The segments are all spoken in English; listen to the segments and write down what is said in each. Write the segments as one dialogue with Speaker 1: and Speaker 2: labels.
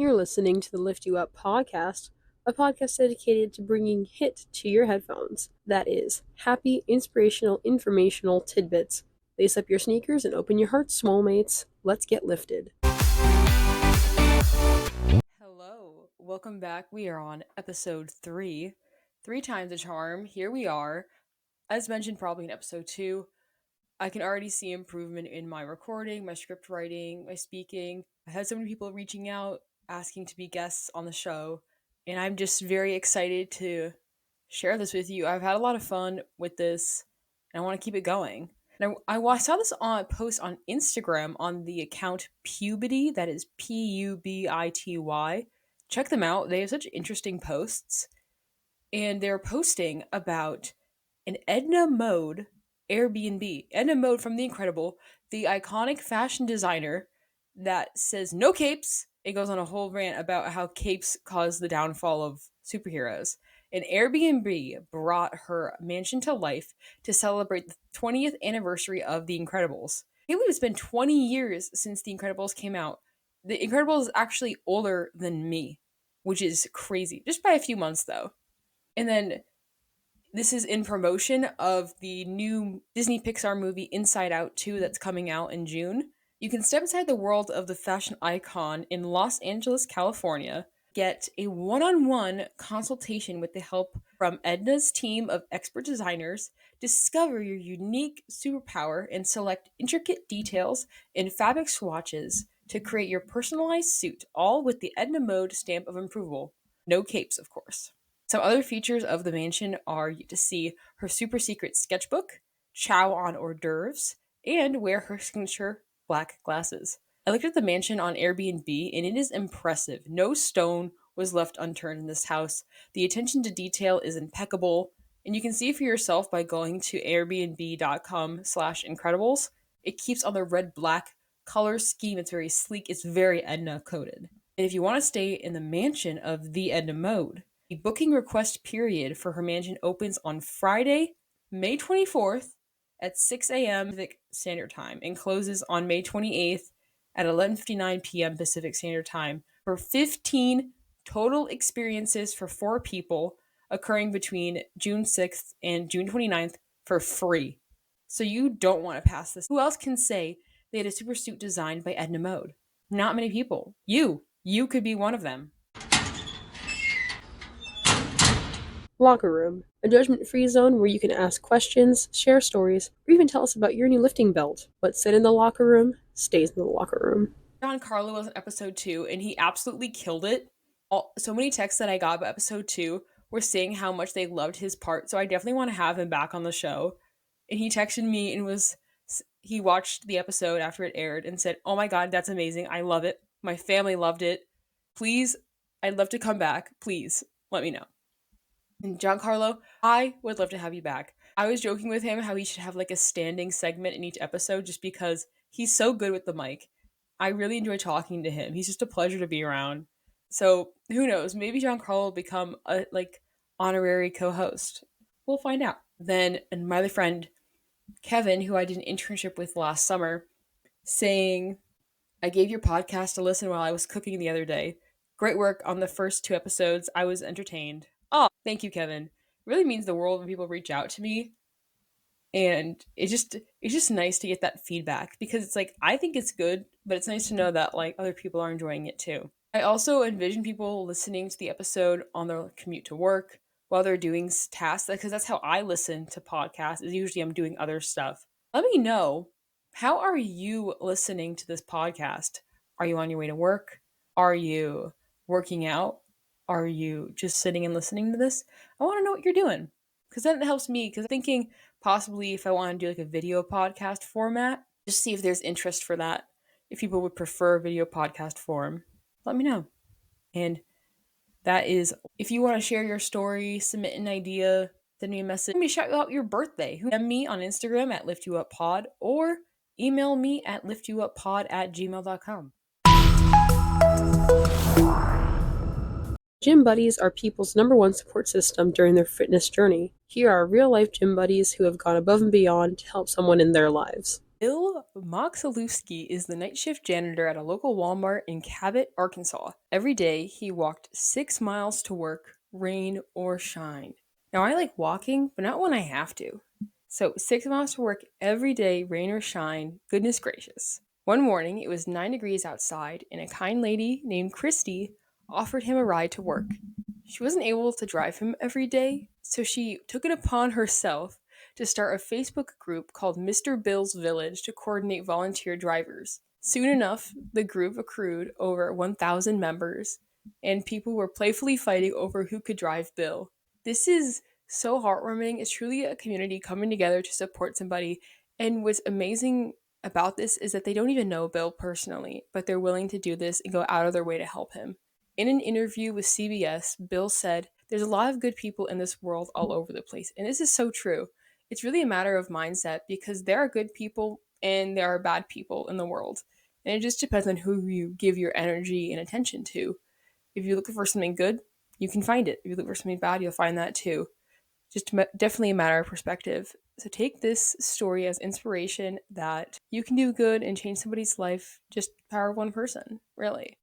Speaker 1: You're listening to the Lift You Up podcast, a podcast dedicated to bringing HIT to your headphones. That is, happy, inspirational, informational tidbits. Lace up your sneakers and open your hearts, small mates. Let's get lifted. Hello, welcome back. We are on episode 3. 3 times a charm. Here we are. As mentioned probably in episode 2, I can already see improvement in my recording, my script writing, my speaking. I had so many people reaching out, asking to be guests on the show, and I'm just very excited to share this with you. I've had a lot of fun with this, and I want to keep it going. And I saw this on a post on Instagram on the account Pubity, that is Pubity. Check them out. They have such interesting posts, and they're posting about an Edna Mode Airbnb. Edna Mode from The Incredible, the iconic fashion designer that says no capes. It goes on a whole rant about how capes cause the downfall of superheroes. And Airbnb brought her mansion to life to celebrate the 20th anniversary of The Incredibles. I believe it's been 20 years since The Incredibles came out. The Incredibles is actually older than me, which is crazy. Just by a few months, though. And then this is in promotion of the new Disney Pixar movie Inside Out 2 that's coming out in June. You can step inside the world of the fashion icon in Los Angeles, California, get a one-on-one consultation with the help from Edna's team of expert designers, discover your unique superpower, and select intricate details and fabric swatches to create your personalized suit, all with the Edna Mode stamp of approval. No capes, of course. Some other features of the mansion are to see her super secret sketchbook, chow on hors d'oeuvres, and wear her signature black glasses. I looked at the mansion on Airbnb, and it is impressive. No stone was left unturned in this house. The attention to detail is impeccable, and you can see for yourself by going to airbnb.com/incredibles. It keeps on the red-black color scheme. It's very sleek. It's very Edna coded. And if you want to stay in the mansion of the Edna Mode, the booking request period for her mansion opens on Friday, May 24th at 6 a.m. Pacific Standard Time and closes on May 28th at 11:59 p.m. Pacific Standard Time for 15 total experiences for 4 people occurring between June 6th and June 29th for free. So you don't want to pass this. Who else can say they had a super suit designed by Edna Mode? Not many people. You could be one of them. Locker Room, a judgment-free zone where you can ask questions, share stories, or even tell us about your new lifting belt. What's said in the locker room stays in the locker room. Giancarlo was in episode 2, and he absolutely killed it. So many texts that I got about episode 2 were saying how much they loved his part, so I definitely want to have him back on the show. And he texted me and he watched the episode after it aired and said, "Oh my god, that's amazing. I love it. My family loved it. Please, I'd love to come back. Please, let me know." And Giancarlo, I would love to have you back. I was joking with him how he should have like a standing segment in each episode just because he's so good with the mic. I really enjoy talking to him. He's just a pleasure to be around. So who knows? Maybe Giancarlo will become a honorary co-host. We'll find out. Then and my other friend Kevin, who I did an internship with last summer, saying, "I gave your podcast a listen while I was cooking the other day. Great work on the first 2 episodes. I was entertained." Oh, thank you, Kevin. It really means the world when people reach out to me. And it's just nice to get that feedback because it's like, I think it's good, but it's nice to know that like other people are enjoying it too. I also envision people listening to the episode on their commute to work while they're doing tasks, because that's how I listen to podcasts, is usually I'm doing other stuff. Let me know, how are you listening to this podcast? Are you on your way to work? Are you working out? Are you just sitting and listening to this? I want to know what you're doing, because then it helps me, because I'm thinking possibly if I want to do like a video podcast format, just see if there's interest for that. If people would prefer video podcast form, let me know. And that is, if you want to share your story, submit an idea, send me a message, let me shout out your birthday. DM me on Instagram at liftyouuppod or email me at liftyouuppod@gmail.com. Gym buddies are people's number one support system during their fitness journey. Here are real-life gym buddies who have gone above and beyond to help someone in their lives. Bill Moxalewski is the night shift janitor at a local Walmart in Cabot, Arkansas. Every day, he walked 6 miles to work, rain or shine. Now, I like walking, but not when I have to. So, 6 miles to work every day, rain or shine, goodness gracious. One morning, it was 9 degrees outside, and a kind lady named Christy offered him a ride to work. She wasn't able to drive him every day, so she took it upon herself to start a Facebook group called Mr. Bill's Village to coordinate volunteer drivers. Soon enough, the group accrued over 1,000 members, and people were playfully fighting over who could drive Bill. This is so heartwarming. It's truly a community coming together to support somebody. And what's amazing about this is that they don't even know Bill personally, but they're willing to do this and go out of their way to help him. In an interview with CBS, Bill said, "There's a lot of good people in this world all over the place." And this is so true. It's really a matter of mindset because there are good people and there are bad people in the world. And it just depends on who you give your energy and attention to. If you're looking for something good, you can find it. If you look for something bad, you'll find that too. Just definitely a matter of perspective. So take this story as inspiration that you can do good and change somebody's life, just power of one person, really.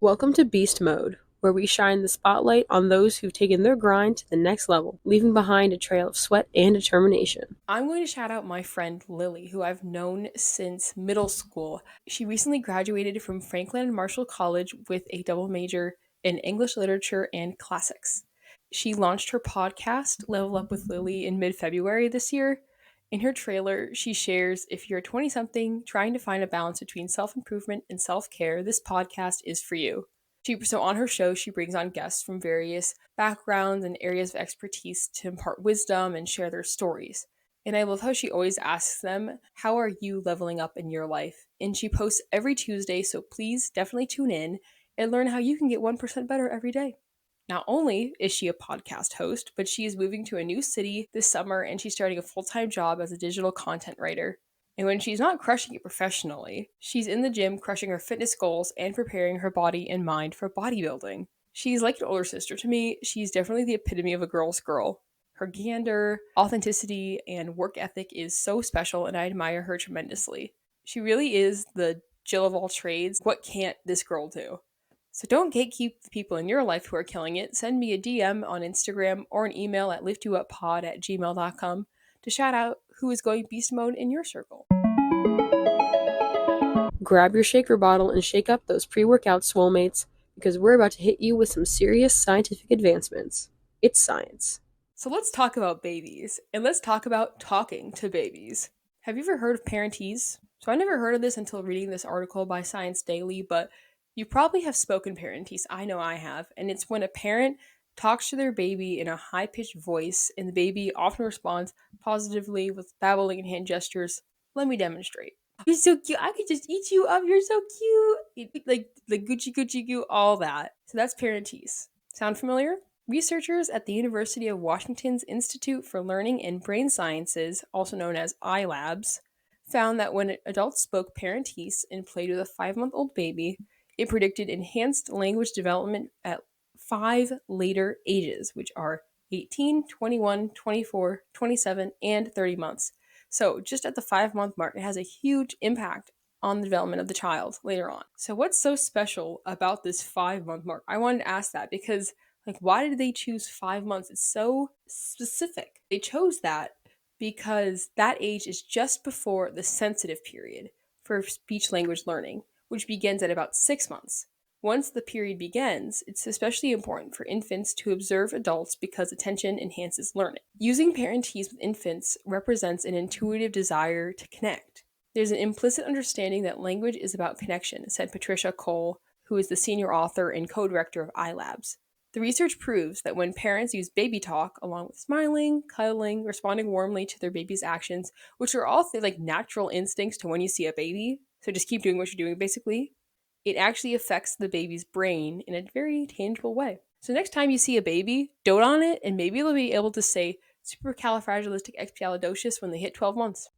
Speaker 1: Welcome to Beast Mode, where we shine the spotlight on those who've taken their grind to the next level, leaving behind a trail of sweat and determination. I'm going to shout out my friend Lily, who I've known since middle school. She recently graduated from Franklin and Marshall College with a double major in English literature and classics. She launched her podcast, Level Up with Lily, in mid-February this year. In her trailer, she shares, if you're 20-something trying to find a balance between self-improvement and self-care, this podcast is for you. So on her show, she brings on guests from various backgrounds and areas of expertise to impart wisdom and share their stories. And I love how she always asks them, how are you leveling up in your life? And she posts every Tuesday, so please definitely tune in and learn how you can get 1% better every day. Not only is she a podcast host, but she is moving to a new city this summer and she's starting a full-time job as a digital content writer. And when she's not crushing it professionally, she's in the gym crushing her fitness goals and preparing her body and mind for bodybuilding. She's like an older sister to me. She's definitely the epitome of a girl's girl. Her candor, authenticity, and work ethic is so special, and I admire her tremendously. She really is the Jill of all trades. What can't this girl do? So don't gatekeep the people in your life who are killing it. Send me a DM on Instagram or an email at liftyouuppod@gmail.com to shout out who is going beast mode in your circle. Grab your shaker bottle and shake up those pre-workout swole mates because we're about to hit you with some serious scientific advancements. It's science. So let's talk about babies, and let's talk about talking to babies. Have you ever heard of parentese? So I never heard of this until reading this article by Science Daily, but you probably have spoken parentese. I know I have. And it's when a parent talks to their baby in a high-pitched voice, and the baby often responds positively with babbling and hand gestures. Let me demonstrate. You're so cute. I could just eat you up. You're so cute. Like Gucci Gucci goo, all that. So that's parentese. Sound familiar? Researchers at the University of Washington's Institute for Learning and Brain Sciences, also known as iLabs, found that when adults spoke parentese and played with a 5-month-old baby, it predicted enhanced language development at 5 later ages, which are 18, 21, 24, 27, and 30 months. So just at the 5-month mark, it has a huge impact on the development of the child later on. So what's so special about this 5-month mark? I wanted to ask that because, why did they choose 5 months? It's so specific. They chose that because that age is just before the sensitive period for speech language learning, which begins at about 6 months. Once the period begins, it's especially important for infants to observe adults because attention enhances learning. Using parentese with infants represents an intuitive desire to connect. There's an implicit understanding that language is about connection, said Patricia Cole, who is the senior author and co-director of iLabs. The research proves that when parents use baby talk, along with smiling, cuddling, responding warmly to their baby's actions, which are all natural instincts to when you see a baby, so just keep doing what you're doing basically, it actually affects the baby's brain in a very tangible way. So next time you see a baby, dote on it, and maybe they'll be able to say supercalifragilisticexpialidocious when they hit 12 months.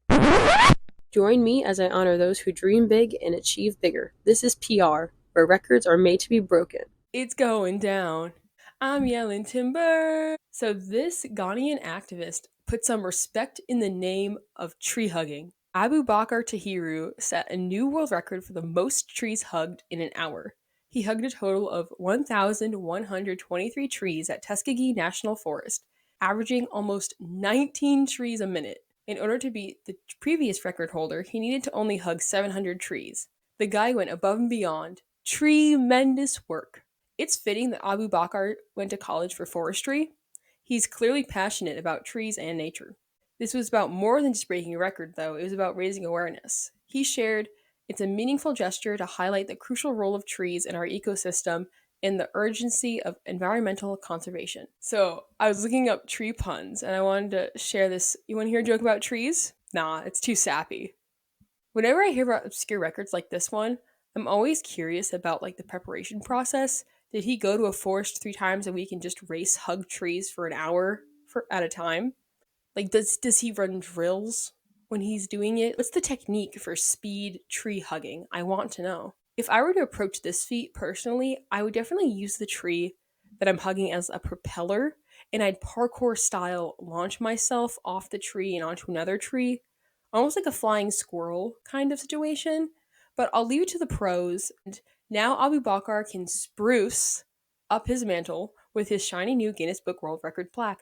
Speaker 1: Join me as I honor those who dream big and achieve bigger. This is PR, where records are made to be broken. It's going down. I'm yelling timber. So this Ghanaian activist put some respect in the name of tree hugging. Abu Bakr Tahiru set a new world record for the most trees hugged in an hour. He hugged a total of 1,123 trees at Tuskegee National Forest, averaging almost 19 trees a minute. In order to beat the previous record holder, he needed to only hug 700 trees. The guy went above and beyond. Tremendous work. It's fitting that Abu Bakr went to college for forestry. He's clearly passionate about trees and nature. This was about more than just breaking a record, though. It was about raising awareness. He shared, "It's a meaningful gesture to highlight the crucial role of trees in our ecosystem and the urgency of environmental conservation." So I was looking up tree puns and I wanted to share this. You want to hear a joke about trees? Nah, it's too sappy. Whenever I hear about obscure records like this one, I'm always curious about like the preparation process. Did he go to a forest 3 times a week and just race hug trees for an hour at a time? Like, does he run drills when he's doing it? What's the technique for speed tree hugging? I want to know. If I were to approach this feat personally, I would definitely use the tree that I'm hugging as a propeller, and I'd parkour style launch myself off the tree and onto another tree, almost like a flying squirrel kind of situation. But I'll leave it to the pros. And now Abu Bakr can spruce up his mantle with his shiny new Guinness Book World Record plaque.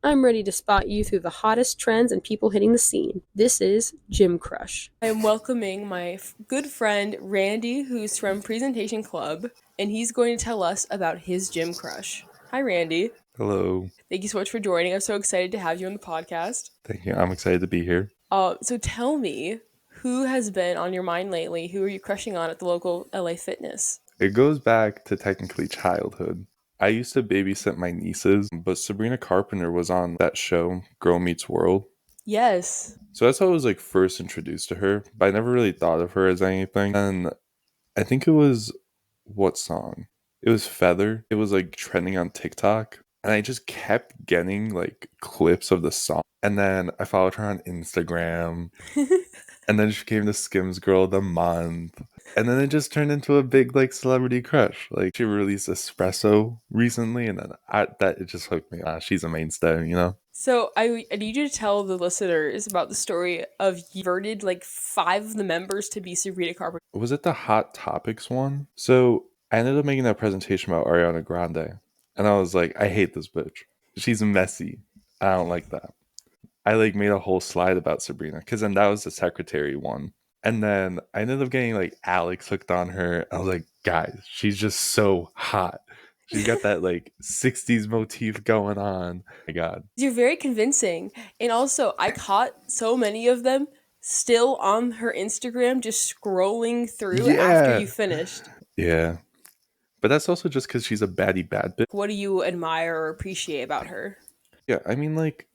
Speaker 1: I'm ready to spot you through the hottest trends and people hitting the scene. This is Gym Crush. I am welcoming my good friend Randy, who's from Presentation Club, and he's going to tell us about his gym crush. Hi, Randy.
Speaker 2: Hello.
Speaker 1: Thank you so much for joining. I'm so excited to have you on the podcast.
Speaker 2: Thank you. I'm excited to be here.
Speaker 1: So tell me, who has been on your mind lately? Who are you crushing on at the local LA Fitness?
Speaker 2: It goes back to technically childhood. I used to babysit my nieces, but Sabrina Carpenter was on that show, Girl Meets World.
Speaker 1: Yes.
Speaker 2: So that's how I was like first introduced to her, but I never really thought of her as anything. And I think it was, what song? It was Feather. It was like trending on TikTok. And I just kept getting like clips of the song. And then I followed her on Instagram. And then she became the Skims Girl of the Month. And then it just turned into a big like celebrity crush. Like she released Espresso recently, and then it just hooked me. She's a mainstay, you know.
Speaker 1: So I need you to tell the listeners about the story of you converted like 5 of the members to be Sabrina Carpenter.
Speaker 2: Was it the Hot Topics one? So I ended up making that presentation about Ariana Grande, and I was like, I hate this bitch. She's messy. I don't like that. I like made a whole slide about Sabrina because then that was the secretary one. And then I ended up getting like Alex hooked on her. I was like, guys, she's just so hot. She's got that like 60s motif going on. Oh my God.
Speaker 1: You're very convincing. And also, I caught so many of them still on her Instagram just scrolling through after
Speaker 2: Yeah.
Speaker 1: you finished.
Speaker 2: Yeah. But that's also just because she's a baddie bad bitch.
Speaker 1: What do you admire or appreciate about her?
Speaker 2: Yeah. I mean, like,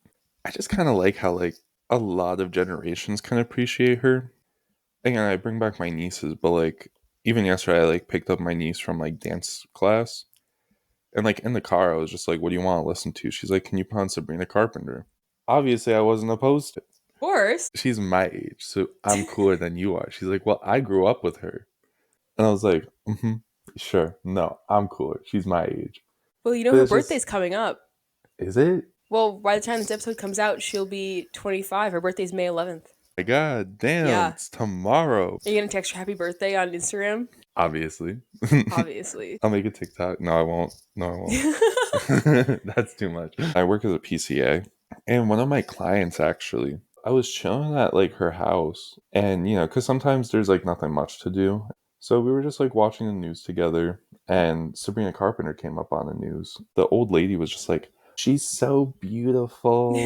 Speaker 2: I just kind of like how like a lot of generations kind of appreciate her. Again, I bring back my nieces, but like even yesterday I like picked up my niece from like dance class. And like in the car, I was just like, "What do you want to listen to?" She's like, "Can you put on Sabrina Carpenter?" Obviously, I wasn't opposed to it.
Speaker 1: Of course.
Speaker 2: She's my age, so I'm cooler than you are. She's like, "Well, I grew up with her," and I was like, "Mm-hmm, sure, no, I'm cooler. She's my age."
Speaker 1: Well, you know,
Speaker 2: But
Speaker 1: her
Speaker 2: it's
Speaker 1: birthday's
Speaker 2: just,
Speaker 1: coming up.
Speaker 2: is it?
Speaker 1: Well, by the time this episode comes out, she'll be 25. Her birthday's May 11th.
Speaker 2: My God, damn,
Speaker 1: Yeah.
Speaker 2: it's tomorrow.
Speaker 1: Are you going to text her happy birthday on Instagram?
Speaker 2: Obviously,
Speaker 1: Obviously.
Speaker 2: I'll make a TikTok. No, I won't. No, I won't. That's too much. I work as a PCA, and one of my clients actually, I was chilling at like her house, and you know, because sometimes there's like nothing much to do. So we were just like watching the news together, and Sabrina Carpenter came up on the news. The old lady was just like, "She's so beautiful."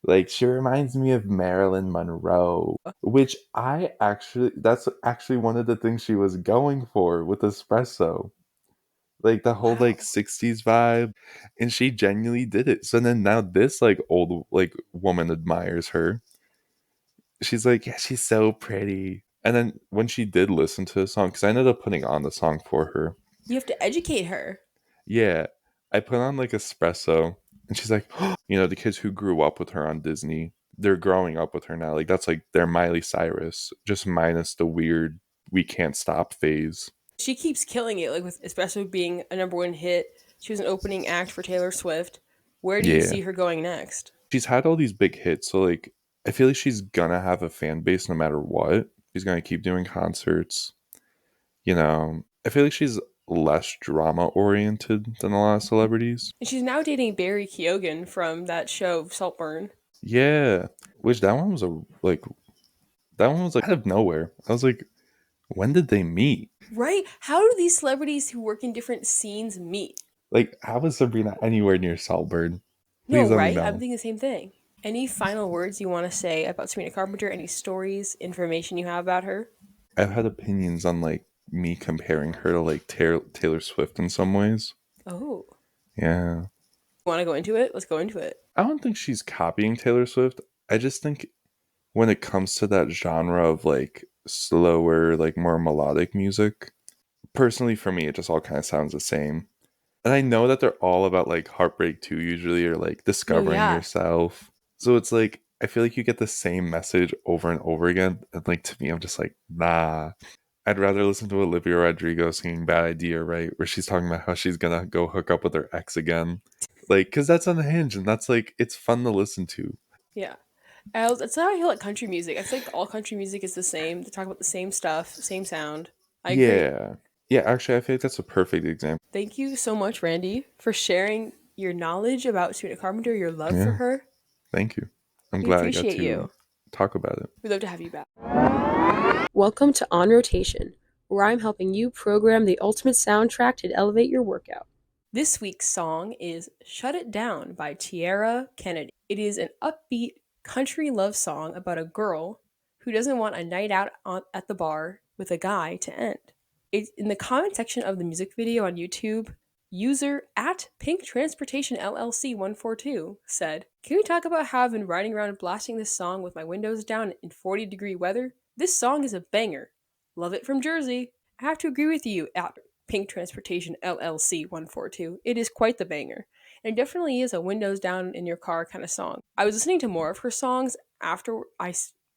Speaker 2: Like she reminds me of Marilyn Monroe, which that's actually one of the things she was going for with espresso. Like the whole
Speaker 1: Wow.
Speaker 2: like 60s vibe, and she genuinely did it. So then now this like old like woman admires her. She's like, "Yeah, she's so pretty." And then when she did listen to the song, because I ended up putting on the song for her.
Speaker 1: You have to educate her.
Speaker 2: Yeah, I put on like espresso, and she's like, you know, the kids who grew up with her on Disney, they're growing up with her now. Like that's like their Miley Cyrus, just minus the weird "we can't stop" phase.
Speaker 1: She keeps killing it, like with especially being a #1 hit. She was an opening act for Taylor Swift, Where do you
Speaker 2: Yeah.
Speaker 1: see her going next?
Speaker 2: She's had all these big hits, so like I feel like she's gonna have a fan base no matter what. She's gonna keep doing concerts. I feel like she's less drama oriented than a lot of celebrities.
Speaker 1: And she's now dating Barry Keoghan from that show Saltburn.
Speaker 2: Yeah, which that one was like out of nowhere. I was like, when did they meet?
Speaker 1: Right? How do these celebrities who work in different scenes meet?
Speaker 2: Like, how was Sabrina anywhere near Saltburn? Please
Speaker 1: No,
Speaker 2: let me
Speaker 1: right? I'm
Speaker 2: know.
Speaker 1: thinking the same thing. Any final words you want to say about Sabrina Carpenter? Any stories, information you have about her?
Speaker 2: I've had opinions on like me comparing her to like Taylor Swift in some ways.
Speaker 1: Oh.
Speaker 2: Yeah,
Speaker 1: Want to go into it? Let's go into it.
Speaker 2: I don't think she's copying Taylor Swift. I just think when it comes to that genre of like slower, like more melodic music, personally for me, it just all kind of sounds the same. And I know that they're all about like heartbreak too, usually, or like
Speaker 1: No,
Speaker 2: discovering
Speaker 1: yeah.
Speaker 2: yourself. So it's like I feel like you get the same message over and over again. And like to me, I'm just like, nah. I'd rather listen to Olivia Rodrigo singing Bad Idea, right? Where she's talking about how she's gonna go hook up with her ex again. Like, cause that's unhinged and that's like it's fun to listen to.
Speaker 1: Yeah. That's how I feel like country music. I feel like all country music is the same. They talk about the same stuff, same sound. I agree.
Speaker 2: Yeah. Yeah, actually I feel like that's a perfect example.
Speaker 1: Thank you so much, Randy, for sharing your knowledge about Sabrina Carpenter, your love for
Speaker 2: Yeah.
Speaker 1: her.
Speaker 2: Thank you. I'm
Speaker 1: We
Speaker 2: glad I got
Speaker 1: appreciate
Speaker 2: to
Speaker 1: you.
Speaker 2: talk about it.
Speaker 1: We'd love to have you back. Welcome to On Rotation, where I'm helping you program the ultimate soundtrack to elevate your workout. This week's song is Shut It Down by Tiera Kennedy. It is an upbeat country love song about a girl who doesn't want a night out at the bar with a guy to end. It's in the comment section of the music video on YouTube. User at Pink Transportation LLC 142 said, "Can we talk about how I've been riding around blasting this song with my windows down in 40-degree weather? This song is a banger. Love it from Jersey. I have to agree with you at Pink Transportation LLC 142. It is quite the banger. And it definitely is a windows down in your car kind of song. I was listening to more of her songs after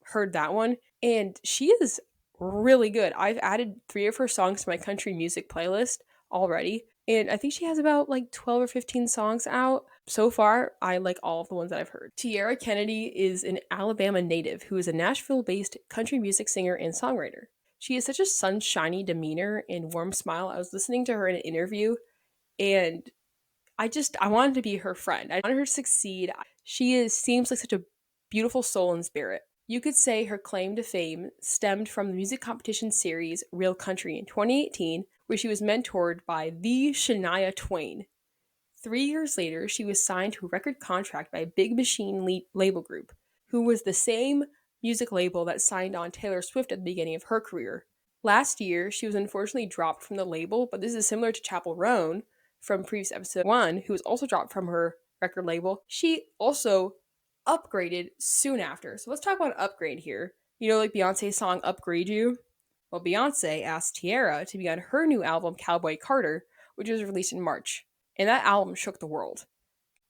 Speaker 1: heard that one, and she is really good. I've added 3 of her songs to my country music playlist already, and I think she has about like 12 or 15 songs out. So far, I like all of the ones that I've heard. Tiera Kennedy is an Alabama native who is a Nashville based country music singer and songwriter. She has such a sunshiny demeanor and warm smile. I was listening to her in an interview, and I wanted to be her friend. I wanted her to succeed. Seems like such a beautiful soul and spirit. You could say her claim to fame stemmed from the music competition series Real Country in 2018, where she was mentored by the Shania Twain. 3 years later, she was signed to a record contract by a Big Machine label group, who was the same music label that signed on Taylor Swift at the beginning of her career. Last year, she was unfortunately dropped from the label, but this is similar to Chapel Roan from previous episode 1, who was also dropped from her record label. She also upgraded soon after. So let's talk about upgrade here. You know, like Beyonce's song Upgrade You? Well, Beyonce asked Tiera to be on her new album Cowboy Carter, which was released in March, and that album shook the world.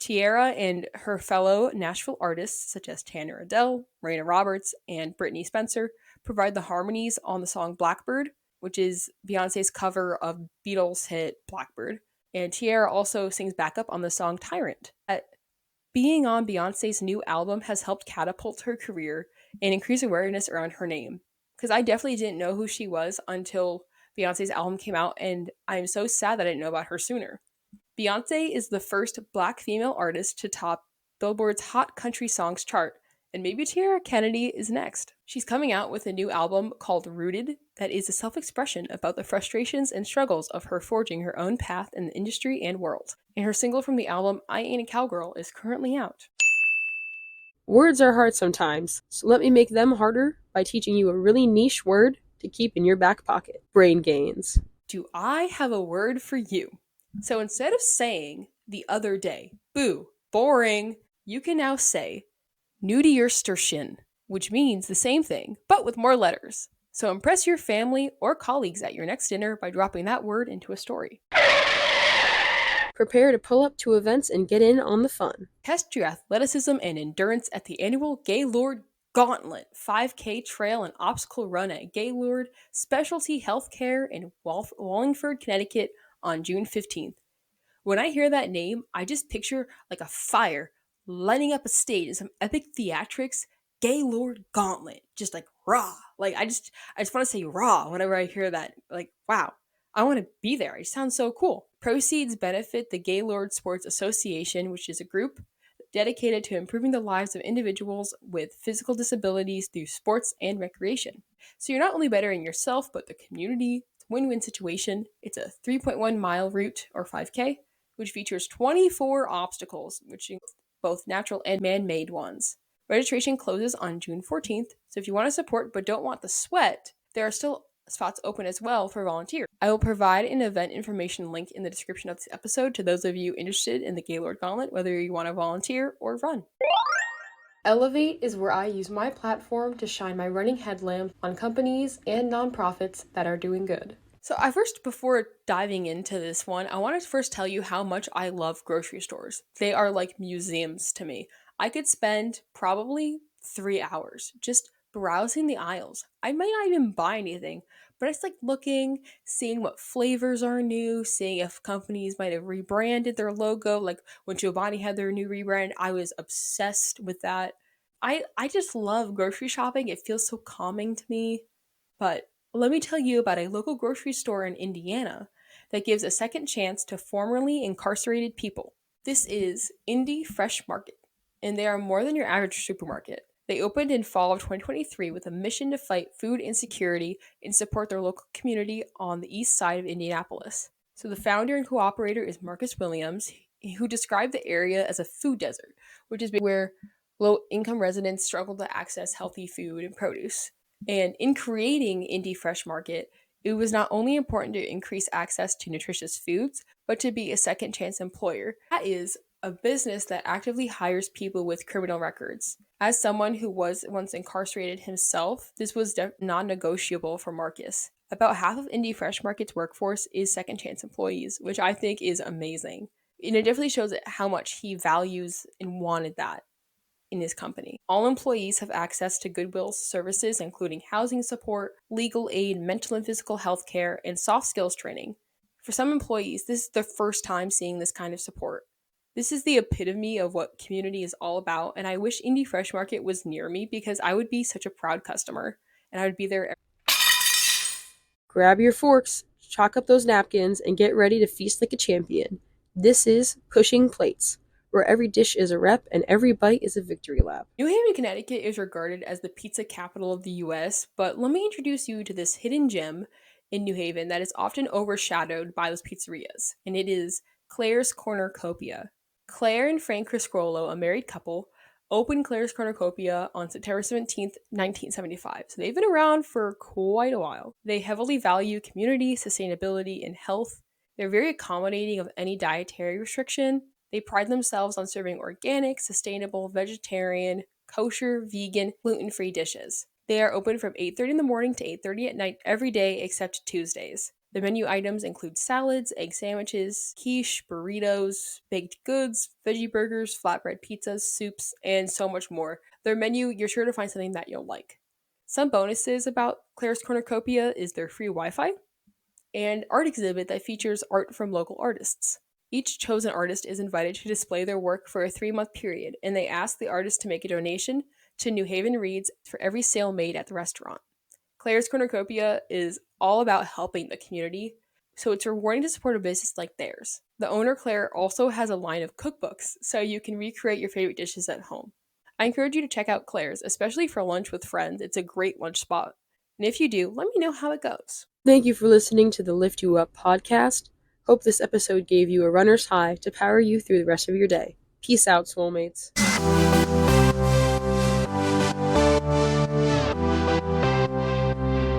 Speaker 1: Tiera and her fellow Nashville artists, such as Tanner Adell, Raina Roberts, and Brittany Spencer, provide the harmonies on the song Blackbird, which is Beyonce's cover of Beatles' hit Blackbird. And Tiera also sings backup on the song Tyrant. Being on Beyonce's new album has helped catapult her career and increase awareness around her name. Because I definitely didn't know who she was until Beyonce's album came out, and I'm so sad that I didn't know about her sooner. Beyonce is the first black female artist to top Billboard's Hot Country Songs chart, and maybe Tiera Kennedy is next. She's coming out with a new album called Rooted that is a self expression about the frustrations and struggles of her forging her own path in the industry and world. And her single from the album, I Ain't a Cowgirl, is currently out. Words are hard sometimes, so let me make them harder by teaching you a really niche word to keep in your back pocket. Brain gains. Do I have a word for you? So instead of saying the other day, boo, boring, you can now say new to your station, which means the same thing, but with more letters. So impress your family or colleagues at your next dinner by dropping that word into a story. Prepare to pull up to events and get in on the fun. Test your athleticism and endurance at the annual Gaylord Gauntlet 5K trail and obstacle run at Gaylord Specialty Healthcare in Wallingford, Connecticut on June 15th. When I hear that name, I just picture like a fire lighting up a stage and some epic theatrics. Gaylord Gauntlet, just like raw. Like I just want to say raw whenever I hear that. Like wow, I want to be there. It sounds so cool. Proceeds benefit the Gaylord Sports Association, which is a group dedicated to improving the lives of individuals with physical disabilities through sports and recreation. So you're not only bettering yourself, but the community. It's a win-win situation. It's a 3.1-mile route, or 5K, which features 24 obstacles, which include both natural and man-made ones. Registration closes on June 14th, so if you want to support but don't want the sweat, there are still spots open as well for volunteers. I will provide an event information link in the description of this episode to those of you interested in the Gaylord Gauntlet, whether you want to volunteer or run. Elevate is where I use my platform to shine my running headlamp on companies and nonprofits that are doing good. So before diving into this one, I want to first tell you how much I love grocery stores. They are like museums to me. I could spend probably 3 hours just browsing the aisles. I might not even buy anything, but I just like looking, seeing what flavors are new, seeing if companies might have rebranded their logo. Like when Chobani had their new rebrand, I was obsessed with that. I just love grocery shopping. It feels so calming to me. But let me tell you about a local grocery store in Indiana that gives a second chance to formerly incarcerated people. This is Indie Fresh Market, and they are more than your average supermarket. They opened in fall of 2023 with a mission to fight food insecurity and support their local community on the east side of Indianapolis. So the founder and co-operator is Marcus Williams, who described the area as a food desert, which is where low-income residents struggle to access healthy food and produce. And in creating Indie Fresh Market, it was not only important to increase access to nutritious foods, but to be a second chance employer. That is a business that actively hires people with criminal records. As someone who was once incarcerated himself, this was non-negotiable for Marcus. About half of Indie Fresh Market's workforce is second chance employees, which I think is amazing. And it definitely shows how much he values and wanted that in his company. All employees have access to Goodwill services, including housing support, legal aid, mental and physical health care, and soft skills training. For some employees, this is their first time seeing this kind of support. This is the epitome of what community is all about, and I wish Indie Fresh Market was near me because I would be such a proud customer, and I would be there. Grab your forks, chalk up those napkins, and get ready to feast like a champion. This is Pushing Plates, where every dish is a rep and every bite is a victory lap. New Haven, Connecticut is regarded as the pizza capital of the US, but let me introduce you to this hidden gem in New Haven that is often overshadowed by those pizzerias, and it is Claire's Cornucopia. Claire and Frank Criscrollo, a married couple, opened Claire's Cornucopia on September 17th, 1975. So they've been around for quite a while. They heavily value community, sustainability, and health. They're very accommodating of any dietary restriction. They pride themselves on serving organic, sustainable, vegetarian, kosher, vegan, gluten-free dishes. They are open from 8:30 in the morning to 8:30 at night every day except Tuesdays. The menu items include salads, egg sandwiches, quiche, burritos, baked goods, veggie burgers, flatbread pizzas, soups, and so much more. Their menu, you're sure to find something that you'll like. Some bonuses about Claire's Cornucopia is their free Wi-Fi and art exhibit that features art from local artists. Each chosen artist is invited to display their work for a 3-month period, and they ask the artist to make a donation to New Haven Reads for every sale made at the restaurant. Claire's Cornucopia is all about helping the community, so it's rewarding to support a business like theirs. The owner, Claire, also has a line of cookbooks, so you can recreate your favorite dishes at home. I encourage you to check out Claire's, especially for lunch with friends. It's a great lunch spot. And if you do, let me know how it goes. Thank you for listening to the Lift You Up podcast. Hope this episode gave you a runner's high to power you through the rest of your day. Peace out, soulmates.